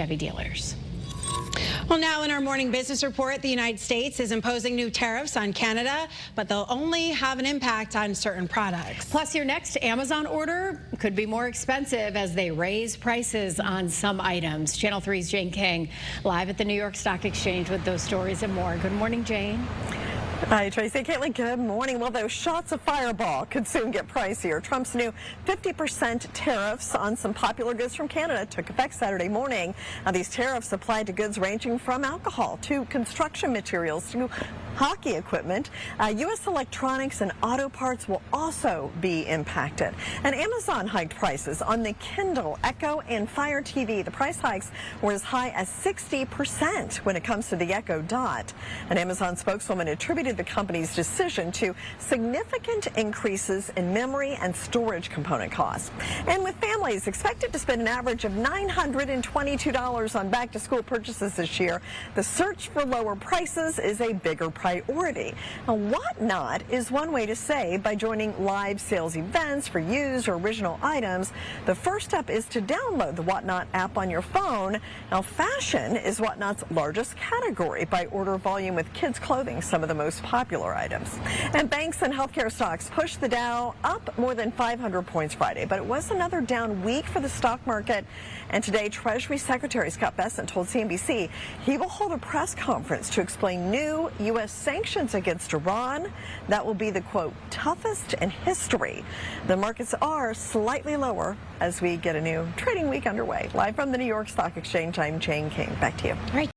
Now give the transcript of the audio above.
Chevy dealers. Well, now in our morning business report, the United States is imposing new tariffs on Canada, but they'll only have an impact on certain products. Plus, your next Amazon order could be more expensive as they raise prices on some items. Channel 3's Jane King live at the New York Stock Exchange with those stories and more. Good morning, Jane. Hi, Tracy. Caitlin, good morning. Well, those shots of Fireball could soon get pricier. Trump's new 50% tariffs on some popular goods from Canada took effect Saturday morning. Now, these tariffs apply to goods ranging from alcohol to construction materials to hockey equipment. U.S. electronics and auto parts will also be impacted. And Amazon hiked prices on the Kindle, Echo, and Fire TV. The price hikes were as high as 60% when it comes to the Echo Dot. An Amazon spokeswoman attributed the company's decision to significant increases in memory and storage component costs. And with families expected to spend an average of $922 on back-to-school purchases this year, the search for lower prices is a bigger priority. Now, Whatnot is one way to save by joining live sales events for used or original items. The first step is to download the Whatnot app on your phone. Now, fashion is Whatnot's largest category by order volume, with kids' clothing some of the most popular items. And banks and healthcare stocks pushed the Dow up more than 500 points Friday, but it was another down week for the stock market. And today, Treasury Secretary Scott Bessent told CNBC he will hold a press conference to explain new U.S. sanctions against Iran. That will be the, quote, toughest in history. The markets are slightly lower as we get a new trading week underway. Live from the New York Stock Exchange, I'm Jane King. Back to you. All right.